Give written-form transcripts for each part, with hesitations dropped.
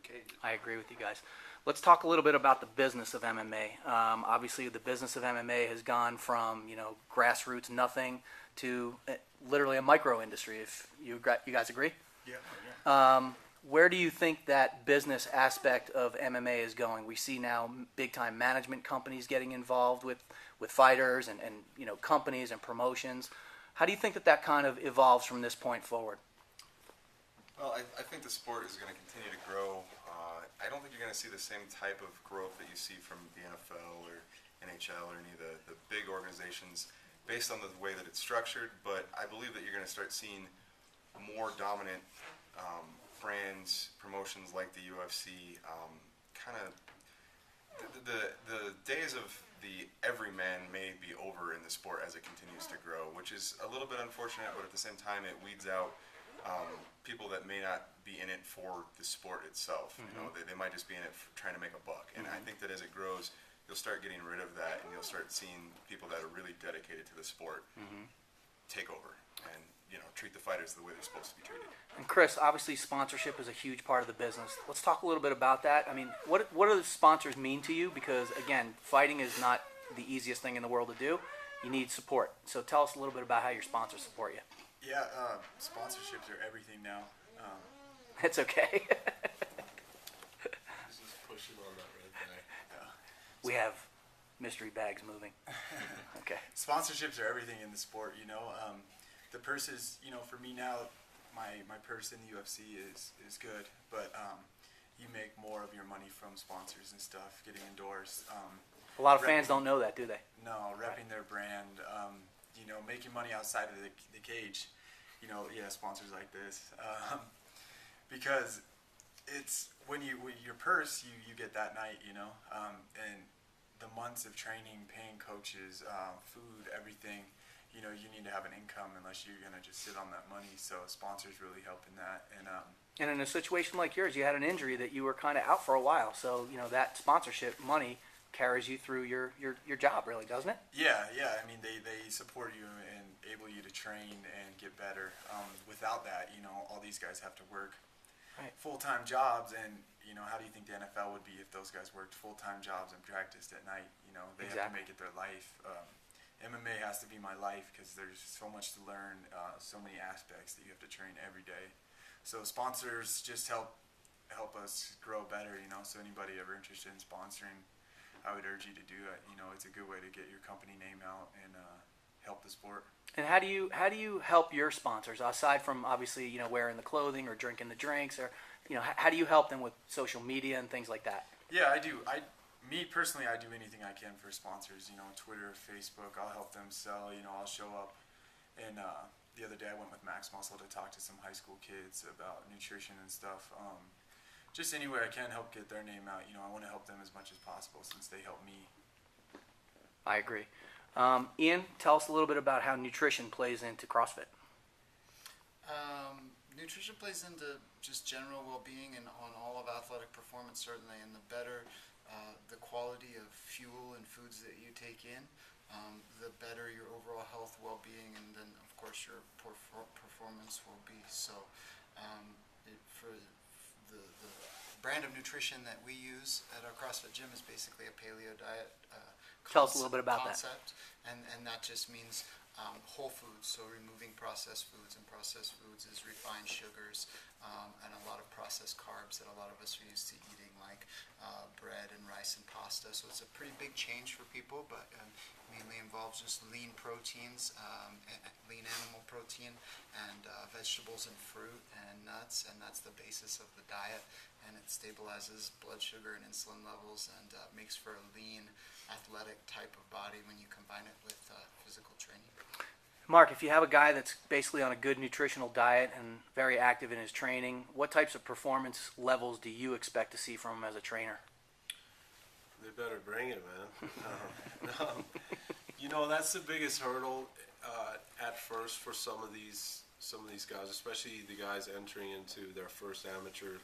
complicated. I agree with you guys. Let's talk a little bit about the business of MMA. Obviously, the business of MMA has gone from grassroots nothing to literally a micro industry. If you guys agree? Yeah. Where do you think that business aspect of MMA is going? We see now big time management companies getting involved with fighters and companies and promotions. How do you think that kind of evolves from this point forward? Well, I think the sport is going to continue to grow. I don't think you're going to see the same type of growth that you see from the NFL or NHL or any of the big organizations based on the way that it's structured, but I believe that you're going to start seeing more dominant brands, promotions like the UFC, the days of the everyman may be over in the sport as it continues to grow, which is a little bit unfortunate, but at the same time it weeds out people that may not be in it for the sport itself. Mm-hmm. They might just be in it for trying to make a buck. And I think that as it grows, you'll start getting rid of that, and you'll start seeing people that are really dedicated to the sport take over and treat the fighters the way they're supposed to be treated. And Chris, obviously sponsorship is a huge part of the business. Let's talk a little bit about that. I mean, what do the sponsors mean to you? Because again, fighting is not the easiest thing in the world to do. You need support. So tell us a little bit about how your sponsors support you. Yeah, sponsorships are everything now. It's okay. Just pushing on that red bag. We have mystery bags moving. Okay. Sponsorships are everything in the sport, The purses, for me now, my purse in the UFC is good, but you make more of your money from sponsors and stuff, getting endorsed. A lot of fans don't know that, do they? No, repping their brand, making money outside of the cage, sponsors like this, because it's when your purse you get that night, and the months of training, paying coaches, food, everything, you need to have an income unless you're gonna just sit on that money. So sponsors really help in that, and in a situation like yours, you had an injury that you were kind of out for a while, so that sponsorship money carries you through your job, really, doesn't it? Yeah. I mean, they support you and able you to train and get better. Without that, all these guys have to work full-time jobs, and how do you think the NFL would be if those guys worked full-time jobs and practiced at night? They have to make it their life. MMA has to be my life because there's so much to learn, so many aspects that you have to train every day. So sponsors just help us grow better. So anybody ever interested in sponsoring, I would urge you to do it. It's a good way to get your company name out and help the sport. And how do you help your sponsors aside from obviously wearing the clothing or drinking the drinks, or how do you help them with social media and things like that? Yeah, I do. Me personally, I do anything I can for sponsors. Twitter, Facebook. I'll help them sell. I'll show up. And the other day I went with Max Muscle to talk to some high school kids about nutrition and stuff. Just anywhere I can help get their name out. I want to help them as much as possible since they help me. I agree. Ian, tell us a little bit about how nutrition plays into CrossFit. Nutrition plays into just general well-being and on all of athletic performance, certainly, and the better the quality of fuel and foods that you take in, the better your overall health, well-being, and then, of course, your performance will be. So for the brand of nutrition that we use at our CrossFit gym is basically a paleo diet. Tell us a little bit about concept, that. And that just means whole foods, so removing processed foods, and processed foods is refined sugars and a lot of processed carbs that a lot of us are used to eating, like bread and rice and pasta. So it's a pretty big change for people, but mainly involves just lean proteins, lean animal protein, and vegetables and fruit and nuts, and that's the basis of the diet. And it stabilizes blood sugar and insulin levels and makes for a lean, athletic type of body when you combine it with physical training. Mark, if you have a guy that's basically on a good nutritional diet and very active in his training, what types of performance levels do you expect to see from him as a trainer? They better bring it, man. That's the biggest hurdle at first for some of these guys, especially the guys entering into their first amateur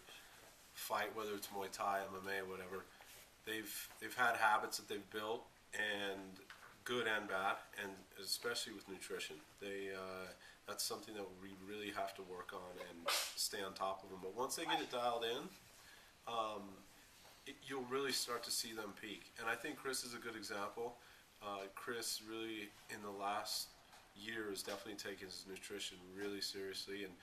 fight, whether it's Muay Thai, MMA, whatever. They've had habits that they've built, and good and bad, and especially with nutrition. That's something that we really have to work on and stay on top of them. But once they get it dialed in, you'll really start to see them peak. And I think Chris is a good example. Chris really, in the last year, has definitely taken his nutrition really seriously, and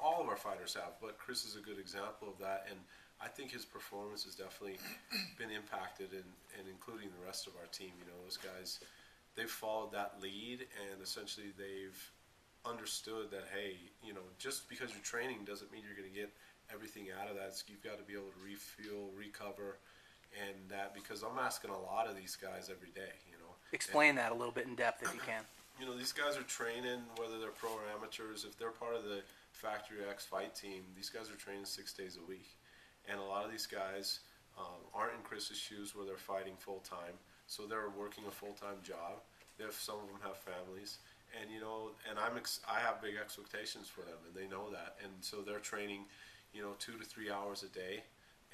all of our fighters have, but Chris is a good example of that, and I think his performance has definitely been impacted, and including the rest of our team. You know, those guys, they've followed that lead, and essentially they've understood that, hey, you know, just because you're training doesn't mean you're going to get everything out of that. So you've got to be able to refuel, recover, and that, because I'm asking a lot of these guys every day, you know. Explain that a little bit in depth if you can. You know, these guys are training, whether they're pro or amateurs. If they're part of the FactoryX fight team, these guys are training 6 days a week. And a lot of these guys aren't in Chris's shoes where they're fighting full-time. So they're working a full-time job. Some of them have families. And, you know, and I have big expectations for them, and they know that. And so they're training, you know, 2 to 3 hours a day.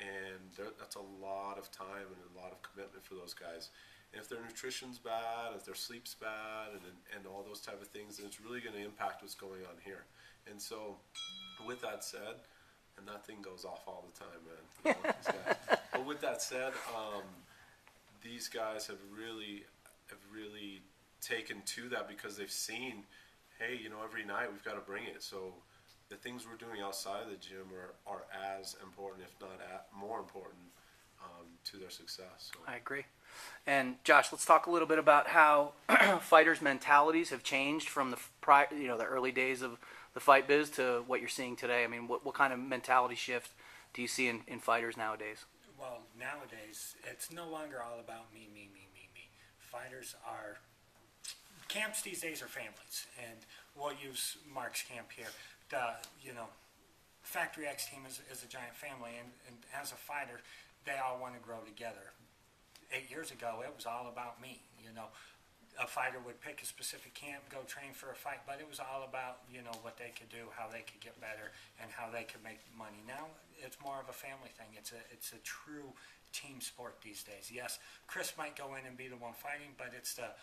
And that's a lot of time and a lot of commitment for those guys. And if their nutrition's bad, if their sleep's bad, and all those type of things, then it's really going to impact what's going on here. And so, with that said, and that thing goes off all the time, man. You know, these guys. But with that said, these guys have really taken to that, because they've seen, hey, you know, every night we've got to bring it. So the things we're doing outside of the gym are as important, if not more important, to their success. So. I agree. And Josh, let's talk a little bit about how fighters' mentalities have changed from the early days of the fight biz to what you're seeing today. I mean, what kind of mentality shift do you see in fighters nowadays? Well, nowadays, it's no longer all about me. Fighters are, camps these days are families, and we'll use Mark's camp here. The, FactoryX team is a giant family, and as a fighter, they all want to grow together. 8 years ago, it was all about me, A fighter would pick a specific camp, go train for a fight, but it was all about, what they could do, how they could get better, and how they could make money. Now, it's more of a family thing. It's a true team sport these days. Yes, Chris might go in and be the one fighting, but it's the,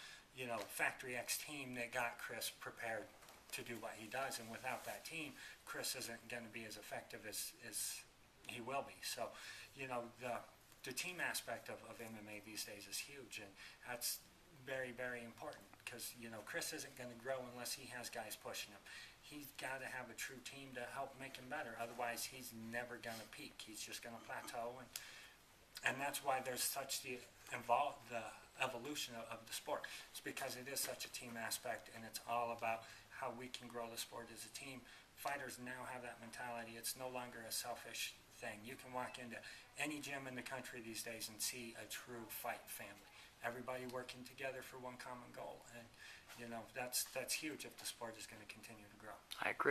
FactoryX team that got Chris prepared to do what he does, and without that team, Chris isn't going to be as effective as he will be. So, the team aspect of MMA these days is huge, and that's very, very important, because, Chris isn't going to grow unless he has guys pushing him. He's got to have a true team to help make him better. Otherwise, he's never going to peak. He's just going to plateau, and that's why there's such the evolution of the sport. It's because it is such a team aspect, and it's all about how we can grow the sport as a team. Fighters now have that mentality. It's no longer a selfish thing. You can walk into any gym in the country these days and see a true fight family. Everybody working together for one common goal, and that's huge if the sport is going to continue to grow. I agree.